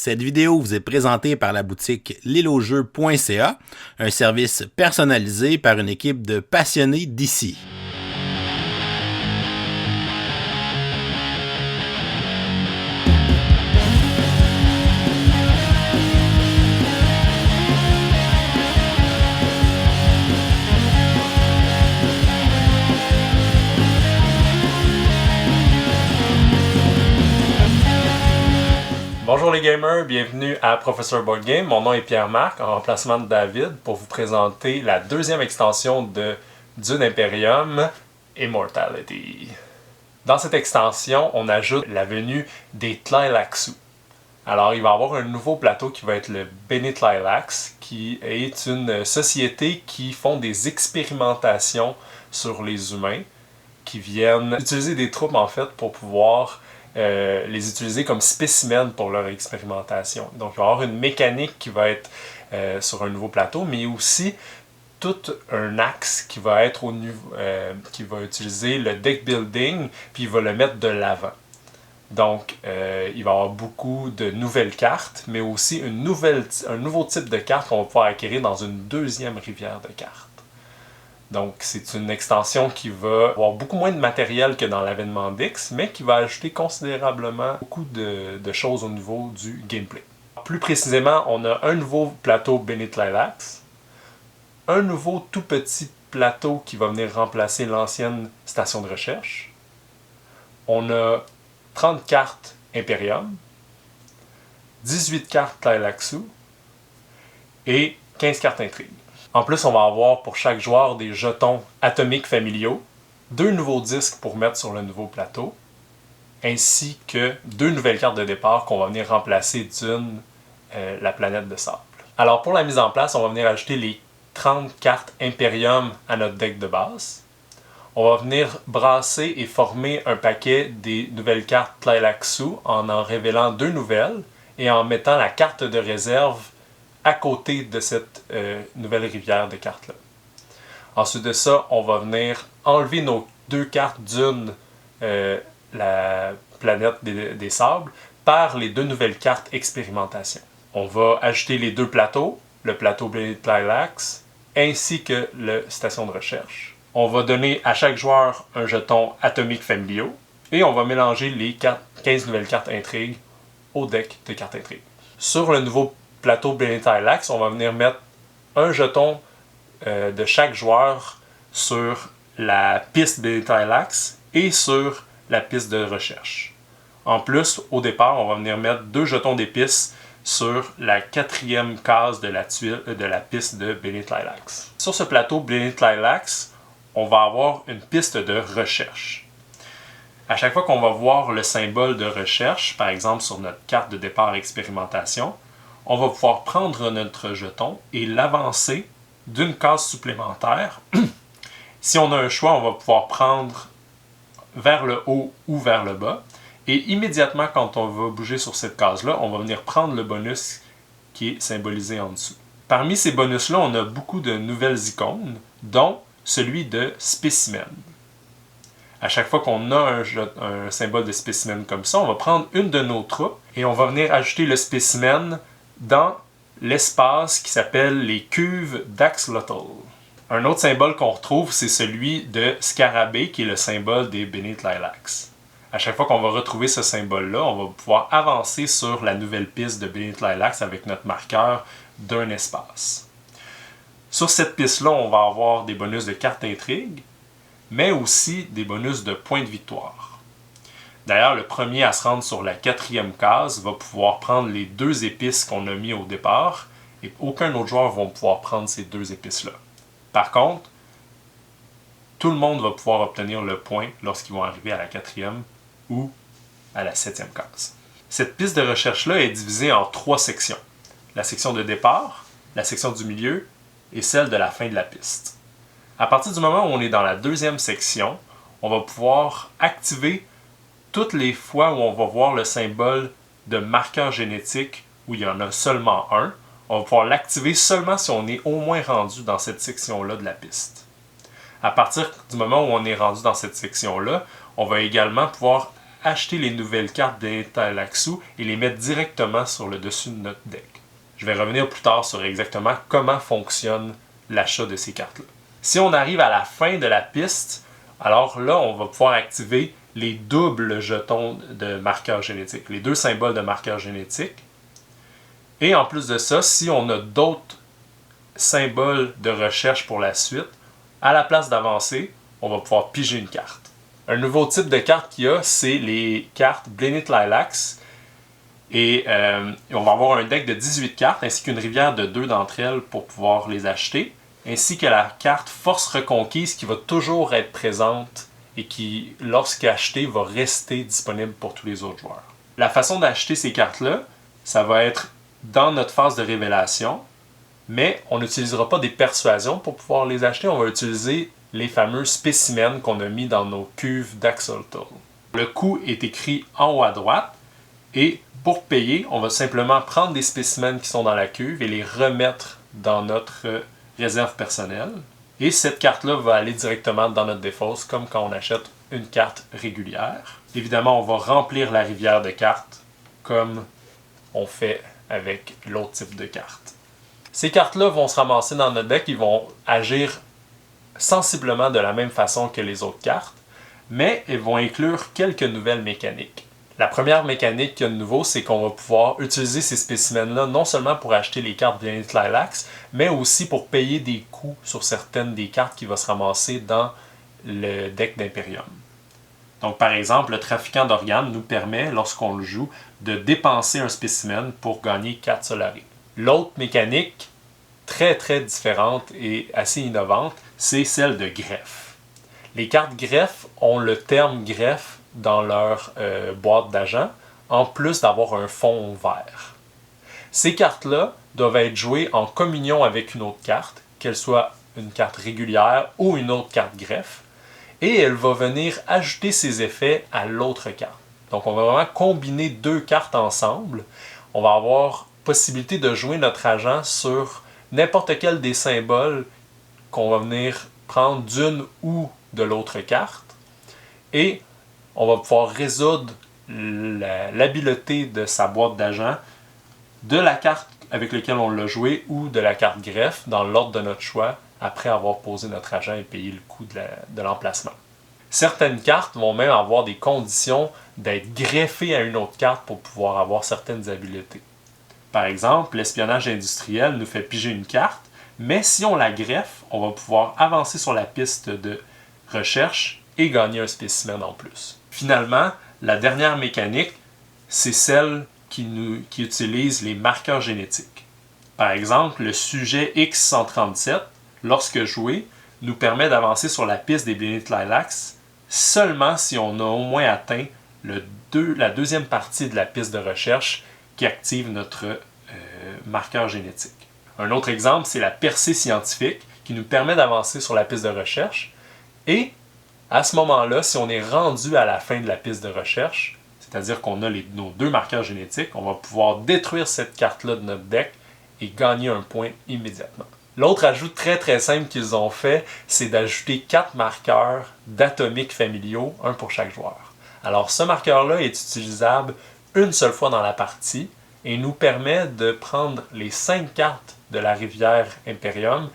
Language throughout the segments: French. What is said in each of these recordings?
Cette vidéo vous est présentée par la boutique lileaujeux.ca, un service personnalisé par une équipe de passionnés d'ici. Bonjour les gamers, bienvenue à Professeur Board Game. Mon nom est Pierre-Marc, en remplacement de David, pour vous présenter la deuxième extension de Dune Imperium, Immortality. Dans cette extension, on ajoute la venue des Tleilaxu. Alors, il va y avoir un nouveau plateau qui va être le Bene Tleilax, qui est une société qui font des expérimentations sur les humains, qui viennent utiliser des troupes en fait pour pouvoir les utiliser comme spécimens pour leur expérimentation. Donc, il va y avoir une mécanique qui va être sur un nouveau plateau, mais aussi tout un axe qui va être au niveau, qui va utiliser le deck building, puis il va le mettre de l'avant. Donc, il va y avoir beaucoup de nouvelles cartes, mais aussi un nouveau type de carte qu'on va pouvoir acquérir dans une deuxième rivière de cartes. Donc, c'est une extension qui va avoir beaucoup moins de matériel que dans l'avènement d'X, mais qui va ajouter considérablement beaucoup de choses au niveau du gameplay. Plus précisément, on a un nouveau plateau Bene Tleilax, un nouveau tout petit plateau qui va venir remplacer l'ancienne station de recherche. On a 30 cartes Imperium, 18 cartes Tleilaxu et 15 cartes Intrigue. En plus, on va avoir pour chaque joueur des jetons atomiques familiaux, 2 nouveaux disques pour mettre sur le nouveau plateau, ainsi que 2 nouvelles cartes de départ qu'on va venir remplacer d'une la planète de sable. Alors pour la mise en place, on va venir ajouter les 30 cartes Imperium à notre deck de base. On va venir brasser et former un paquet des nouvelles cartes Tleilaxu en révélant 2 nouvelles et en mettant la carte de réserve à côté de cette nouvelle rivière de cartes-là. Ensuite de ça, on va venir enlever nos 2 cartes d'une la planète des sables par les 2 nouvelles cartes expérimentation. On va ajouter les 2 plateaux, le plateau Bene Tleilax ainsi que la station de recherche. On va donner à chaque joueur un jeton atomique familiaux et on va mélanger les 15 nouvelles cartes intrigue au deck de cartes intrigue. Sur le nouveau plateau Bene Tleilax, on va venir mettre un jeton de chaque joueur sur la piste Bene Tleilax et sur la piste de recherche. En plus, au départ, on va venir mettre 2 jetons d'épices sur la 4e case de la piste de Bene Tleilax. Sur ce plateau Bene Tleilax, on va avoir une piste de recherche. À chaque fois qu'on va voir le symbole de recherche, par exemple sur notre carte de départ expérimentation, on va pouvoir prendre notre jeton et l'avancer d'une case supplémentaire. Si on a un choix, on va pouvoir prendre vers le haut ou vers le bas. Et immédiatement, quand on va bouger sur cette case-là, on va venir prendre le bonus qui est symbolisé en dessous. Parmi ces bonus-là, on a beaucoup de nouvelles icônes, dont celui de spécimen. À chaque fois qu'on a un symbole de spécimen comme ça, on va prendre une de nos troupes et on va venir ajouter le spécimen dans l'espace qui s'appelle les cuves d'Axolotl. Un autre symbole qu'on retrouve, c'est celui de Scarabée, qui est le symbole des Bene Tleilax. À chaque fois qu'on va retrouver ce symbole-là, on va pouvoir avancer sur la nouvelle piste de Bene Tleilax avec notre marqueur d'un espace. Sur cette piste-là, on va avoir des bonus de cartes intrigue, mais aussi des bonus de points de victoire. D'ailleurs, le premier à se rendre sur la 4e case va pouvoir prendre les 2 épices qu'on a mis au départ et aucun autre joueur va pouvoir prendre ces 2 épices-là. Par contre, tout le monde va pouvoir obtenir le point lorsqu'ils vont arriver à la 4e ou à la 7e case. Cette piste de recherche-là est divisée en 3 sections. La section de départ, la section du milieu et celle de la fin de la piste. À partir du moment où on est dans la 2e section, on va pouvoir activer toutes les fois où on va voir le symbole de marqueur génétique où il y en a seulement un, on va pouvoir l'activer seulement si on est au moins rendu dans cette section-là de la piste. À partir du moment où on est rendu dans cette section-là, on va également pouvoir acheter les nouvelles cartes d'Intalaxu et les mettre directement sur le dessus de notre deck. Je vais revenir plus tard sur exactement comment fonctionne l'achat de ces cartes-là. Si on arrive à la fin de la piste, alors là, on va pouvoir activer les doubles jetons de marqueur génétique, les 2 symboles de marqueur génétique. Et en plus de ça, si on a d'autres symboles de recherche pour la suite, à la place d'avancer, on va pouvoir piger une carte. Un nouveau type de carte qu'il y a, c'est les cartes Blenit Lilax. Et on va avoir un deck de 18 cartes, ainsi qu'une rivière de 2 d'entre elles pour pouvoir les acheter, ainsi que la carte Force Reconquise qui va toujours être présente et qui, lorsqu'achetée, va rester disponible pour tous les autres joueurs. La façon d'acheter ces cartes-là, ça va être dans notre phase de révélation, mais on n'utilisera pas des persuasions pour pouvoir les acheter, on va utiliser les fameux spécimens qu'on a mis dans nos cuves d'Axolotl. Le coût est écrit en haut à droite, et pour payer, on va simplement prendre des spécimens qui sont dans la cuve et les remettre dans notre réserve personnelle. Et cette carte-là va aller directement dans notre défausse, comme quand on achète une carte régulière. Évidemment, on va remplir la rivière de cartes, comme on fait avec l'autre type de carte. Ces cartes-là vont se ramasser dans notre deck, ils vont agir sensiblement de la même façon que les autres cartes, mais elles vont inclure quelques nouvelles mécaniques. La première mécanique qu'il y a de nouveau, c'est qu'on va pouvoir utiliser ces spécimens-là non seulement pour acheter les cartes Blenit Lilax, mais aussi pour payer des coûts sur certaines des cartes qui vont se ramasser dans le deck d'Imperium. Donc par exemple, le trafiquant d'organes nous permet, lorsqu'on le joue, de dépenser un spécimen pour gagner 4 Solari. L'autre mécanique, très différente et assez innovante, c'est celle de greffe. Les cartes greffe ont le terme greffe dans leur boîte d'agents, en plus d'avoir un fond vert. Ces cartes-là doivent être jouées en communion avec une autre carte, qu'elle soit une carte régulière ou une autre carte greffe, et elle va venir ajouter ses effets à l'autre carte. Donc on va vraiment combiner 2 cartes ensemble. On va avoir possibilité de jouer notre agent sur n'importe quel des symboles qu'on va venir prendre d'une ou de l'autre carte, et on va pouvoir résoudre l'habileté de sa boîte d'agent de la carte avec laquelle on l'a joué ou de la carte greffe dans l'ordre de notre choix après avoir posé notre agent et payé le coût de l'emplacement. Certaines cartes vont même avoir des conditions d'être greffées à une autre carte pour pouvoir avoir certaines habiletés. Par exemple, l'espionnage industriel nous fait piger une carte, mais si on la greffe, on va pouvoir avancer sur la piste de recherche et gagner un spécimen en plus. Finalement, la dernière mécanique, c'est celle qui utilise les marqueurs génétiques. Par exemple, le sujet X137, lorsque joué, nous permet d'avancer sur la piste des Blenit Lilax seulement si on a au moins atteint la deuxième partie de la piste de recherche qui active notre marqueur génétique. Un autre exemple, c'est la percée scientifique qui nous permet d'avancer sur la piste de recherche, et à ce moment-là, si on est rendu à la fin de la piste de recherche, c'est-à-dire qu'on a nos 2 marqueurs génétiques, on va pouvoir détruire cette carte-là de notre deck et gagner un point immédiatement. L'autre ajout très simple qu'ils ont fait, c'est d'ajouter 4 marqueurs d'atomiques familiaux, un pour chaque joueur. Alors ce marqueur-là est utilisable une seule fois dans la partie et nous permet de prendre les 5 cartes de la rivière Imperium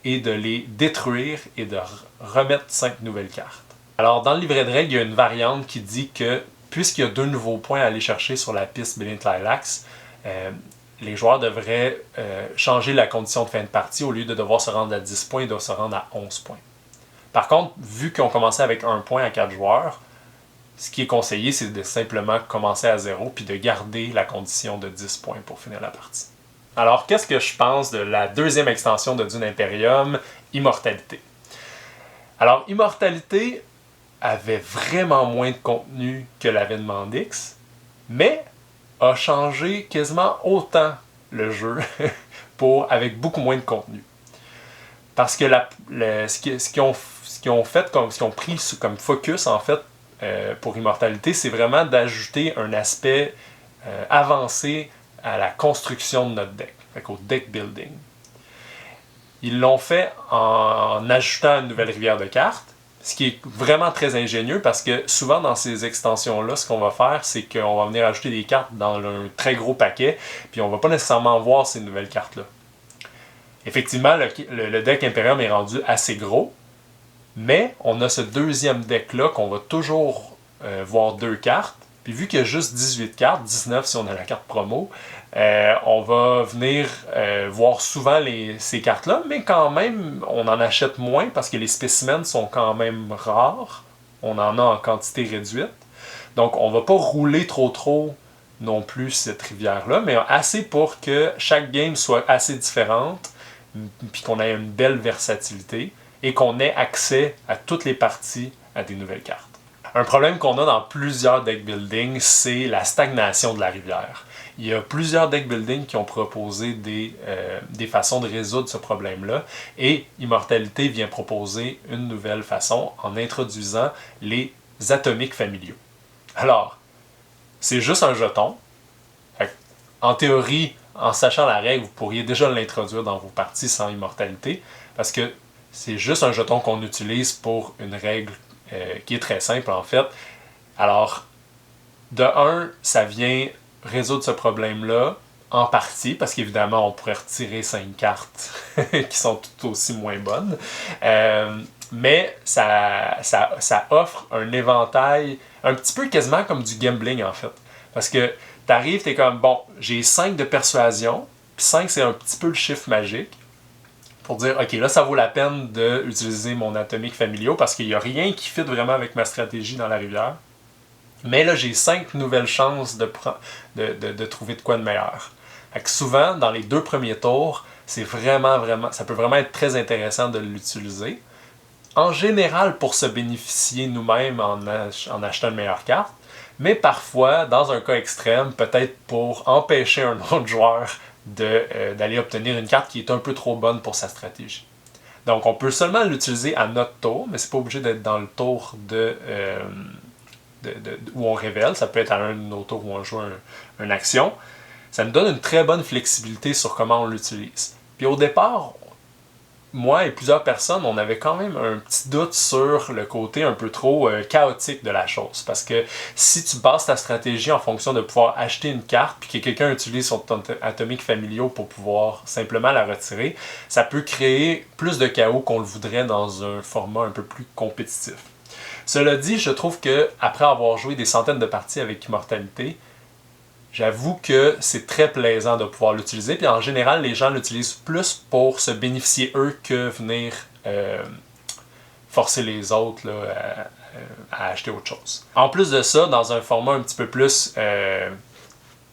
et de les détruire et de remettre 5 nouvelles cartes. Alors dans le livret de règles, il y a une variante qui dit que puisqu'il y a 2 nouveaux points à aller chercher sur la piste Blenit Lilax, les joueurs devraient changer la condition de fin de partie. Au lieu de devoir se rendre à 10 points, ils doivent se rendre à 11 points. Par contre, vu qu'ils ont commencé avec 1 point à 4 joueurs, ce qui est conseillé, c'est de simplement commencer à 0 puis de garder la condition de 10 points pour finir la partie. Alors, qu'est-ce que je pense de la deuxième extension de Dune Imperium, Immortalité? Alors, Immortalité avait vraiment moins de contenu que l'avènement d'X, mais a changé quasiment autant le jeu avec beaucoup moins de contenu. Parce que ce qu'ils ont pris comme focus en fait pour Immortalité, c'est vraiment d'ajouter un aspect avancé à la construction de notre deck, au deck building. Ils l'ont fait en ajoutant une nouvelle rivière de cartes, Ce qui est vraiment très ingénieux parce que souvent dans ces extensions-là, ce qu'on va faire, c'est qu'on va venir ajouter des cartes dans un très gros paquet, puis on va pas nécessairement voir ces nouvelles cartes-là. Effectivement, le deck Imperium est rendu assez gros, mais on a ce deuxième deck-là qu'on va toujours voir 2 cartes. Puis vu qu'il y a juste 18 cartes, 19 si on a la carte promo, on va venir voir souvent ces cartes-là, mais quand même, on en achète moins parce que les spécimens sont quand même rares. On en a en quantité réduite. Donc, on va pas rouler trop non plus cette rivière-là, mais assez pour que chaque game soit assez différente, puis qu'on ait une belle versatilité et qu'on ait accès à toutes les parties à des nouvelles cartes. Un problème qu'on a dans plusieurs deck building, c'est la stagnation de la rivière. Il y a plusieurs deck building qui ont proposé des façons de résoudre ce problème-là, et Immortalité vient proposer une nouvelle façon en introduisant les atomiques familiaux. Alors, c'est juste un jeton. En théorie, en sachant la règle, vous pourriez déjà l'introduire dans vos parties sans Immortalité, parce que c'est juste un jeton qu'on utilise pour une règle qui est très simple en fait. Alors, de un, ça vient résoudre ce problème-là en partie, parce qu'évidemment, on pourrait retirer 5 cartes qui sont tout aussi moins bonnes. Mais ça offre un éventail un petit peu quasiment comme du gambling en fait. Parce que t'arrives, t'es comme, bon, j'ai 5 de persuasion, puis 5 c'est un petit peu le chiffre magique, pour dire, ok, là ça vaut la peine d'utiliser mon atomique familiaux parce qu'il n'y a rien qui fit vraiment avec ma stratégie dans la rivière. Mais là j'ai 5 nouvelles chances de trouver de quoi de meilleur. Fait que souvent, dans les 2 premiers tours, c'est vraiment, ça peut vraiment être très intéressant de l'utiliser. En général, pour se bénéficier nous-mêmes en achetant une meilleure carte, mais parfois, dans un cas extrême, peut-être pour empêcher un autre joueur d'aller obtenir une carte qui est un peu trop bonne pour sa stratégie. Donc, on peut seulement l'utiliser à notre tour, mais c'est pas obligé d'être dans le tour où on révèle. Ça peut être à un de nos tours où on joue une action. Ça nous donne une très bonne flexibilité sur comment on l'utilise. Puis au départ, moi et plusieurs personnes, on avait quand même un petit doute sur le côté un peu trop chaotique de la chose. Parce que si tu bases ta stratégie en fonction de pouvoir acheter une carte, puis que quelqu'un utilise son atomique familiaux pour pouvoir simplement la retirer, ça peut créer plus de chaos qu'on le voudrait dans un format un peu plus compétitif. Cela dit, je trouve que après avoir joué des centaines de parties avec Immortalité, j'avoue que c'est très plaisant de pouvoir l'utiliser. Puis en général, les gens l'utilisent plus pour se bénéficier eux que venir forcer les autres là, à acheter autre chose. En plus de ça, dans un format un petit peu plus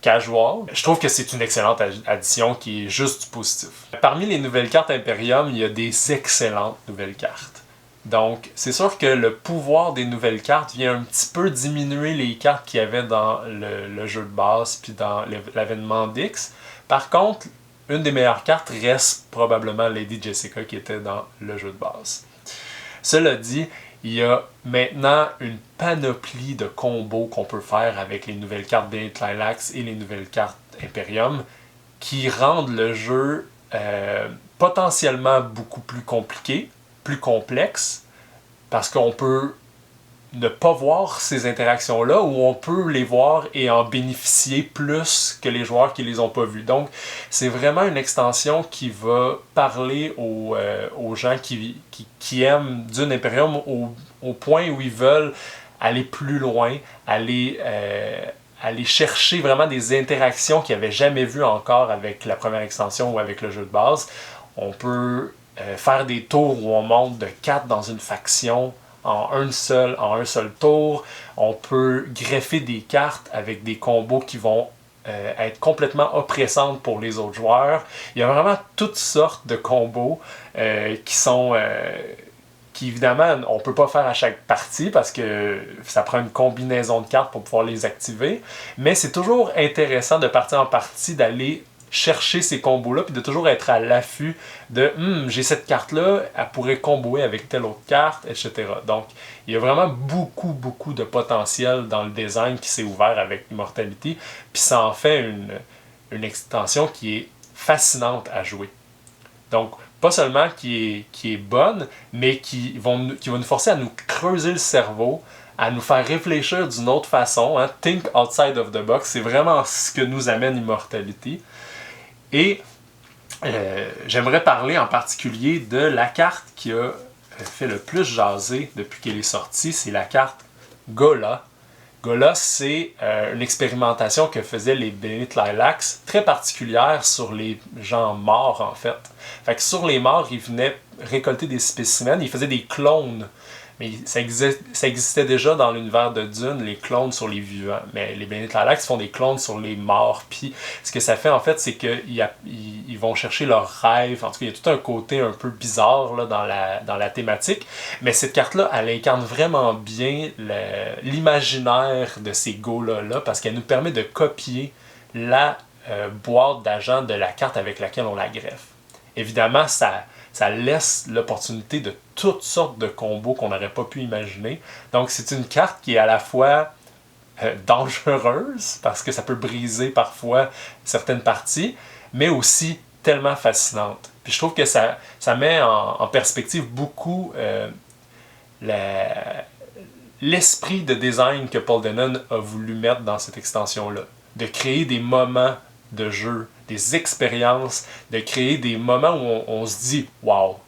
casual, je trouve que c'est une excellente addition qui est juste du positif. Parmi les nouvelles cartes Imperium, il y a des excellentes nouvelles cartes. Donc, c'est sûr que le pouvoir des nouvelles cartes vient un petit peu diminuer les cartes qu'il y avait dans le jeu de base puis dans l'avènement d'X. Par contre, une des meilleures cartes reste probablement Lady Jessica qui était dans le jeu de base. Cela dit, il y a maintenant une panoplie de combos qu'on peut faire avec les nouvelles cartes Bennett Lilacs et les nouvelles cartes Imperium qui rendent le jeu potentiellement beaucoup plus compliqué, plus complexe, parce qu'on peut ne pas voir ces interactions-là, ou on peut les voir et en bénéficier plus que les joueurs qui les ont pas vues. Donc, c'est vraiment une extension qui va parler aux gens qui aiment Dune Imperium au point où ils veulent aller plus loin, aller chercher vraiment des interactions qu'ils n'avaient jamais vues encore avec la première extension ou avec le jeu de base. On peut faire des tours où on monte de 4 dans une faction en un seul tour. On peut greffer des cartes avec des combos qui vont être complètement oppressantes pour les autres joueurs. Il y a vraiment toutes sortes de combos qui évidemment on peut pas faire à chaque partie parce que ça prend une combinaison de cartes pour pouvoir les activer, mais c'est toujours intéressant de partir en partie, d'aller chercher ces combos-là, puis de toujours être à l'affût de j'ai cette carte-là, elle pourrait comboer avec telle autre carte, etc. Donc, il y a vraiment beaucoup de potentiel dans le design qui s'est ouvert avec Immortality, puis ça en fait une extension qui est fascinante à jouer. Donc, pas seulement qui est bonne, mais qui va nous forcer à nous creuser le cerveau, à nous faire réfléchir d'une autre façon. Hein. Think outside of the box, c'est vraiment ce que nous amène Immortality. Et j'aimerais parler en particulier de la carte qui a fait le plus jaser depuis qu'elle est sortie, c'est la carte Ghola. Ghola, c'est une expérimentation que faisaient les Bénédicte Lilacs, très particulière sur les gens morts en fait. Fait que sur les morts, ils venaient récolter des spécimens, ils faisaient des clones. Mais ça existait déjà dans l'univers de Dune, les clones sur les vivants. Mais les Bénédicte Lilacs font des clones sur les morts. Puis ce que ça fait en fait, c'est qu'ils vont chercher leurs rêves. En tout cas, il y a tout un côté un peu bizarre là, dans la thématique. Mais cette carte-là, elle incarne vraiment bien l'imaginaire de ces Gholas-là parce qu'elle nous permet de copier la boîte d'agents de la carte avec laquelle on la greffe. Évidemment, ça laisse l'opportunité de toutes sortes de combos qu'on n'aurait pas pu imaginer. Donc, c'est une carte qui est à la fois dangereuse, parce que ça peut briser parfois certaines parties, mais aussi tellement fascinante. Puis je trouve que ça met en perspective beaucoup l'esprit de design que Paul Dennen a voulu mettre dans cette extension-là. De créer des moments de jeu, des expériences, de créer des moments où on se dit « Wow! »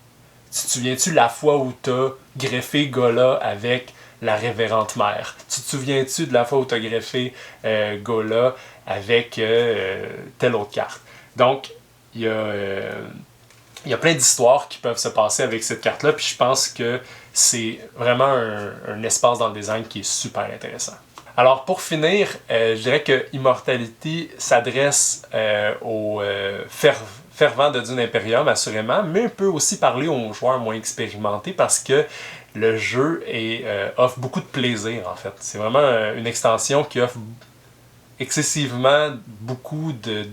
Tu te souviens-tu la fois où tu as greffé Ghola avec la révérende mère? Tu te souviens-tu de la fois où tu as greffé Ghola avec telle autre carte? Donc, il y a plein d'histoires qui peuvent se passer avec cette carte-là, puis je pense que c'est vraiment un espace dans le design qui est super intéressant. Alors, pour finir, je dirais que Immortality s'adresse aux fervents de Dune Imperium, assurément, mais peut aussi parler aux joueurs moins expérimentés parce que le jeu offre beaucoup de plaisir, en fait. C'est vraiment une extension qui offre excessivement beaucoup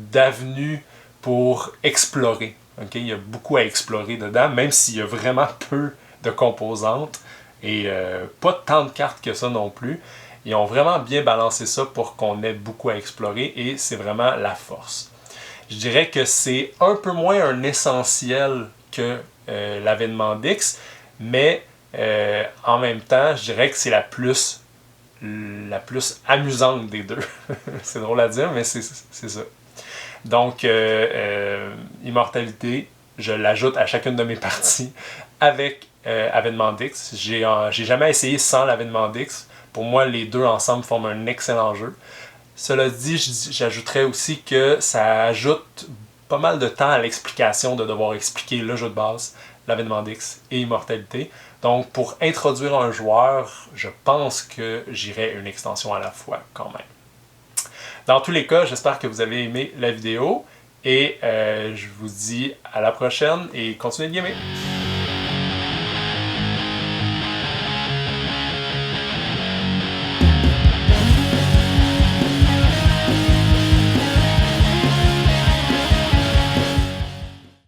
d'avenues pour explorer. Okay? Il y a beaucoup à explorer dedans, même s'il y a vraiment peu de composantes et pas tant de cartes que ça non plus. Ils ont vraiment bien balancé ça pour qu'on ait beaucoup à explorer et c'est vraiment la force. Je dirais que c'est un peu moins un essentiel que l'avènement d'X, mais en même temps, je dirais que c'est la plus amusante des deux. C'est drôle à dire, mais c'est ça. Donc, Immortality, je l'ajoute à chacune de mes parties avec Avènement d'X. J'ai jamais essayé sans l'Avènement d'X. Pour moi, les deux ensemble forment un excellent jeu. Cela dit, j'ajouterais aussi que ça ajoute pas mal de temps à l'explication de devoir expliquer le jeu de base, l'Avènement d'X et Immortality. Donc, pour introduire un joueur, je pense que j'irai une extension à la fois quand même. Dans tous les cas, j'espère que vous avez aimé la vidéo et je vous dis à la prochaine et continuez de gamer!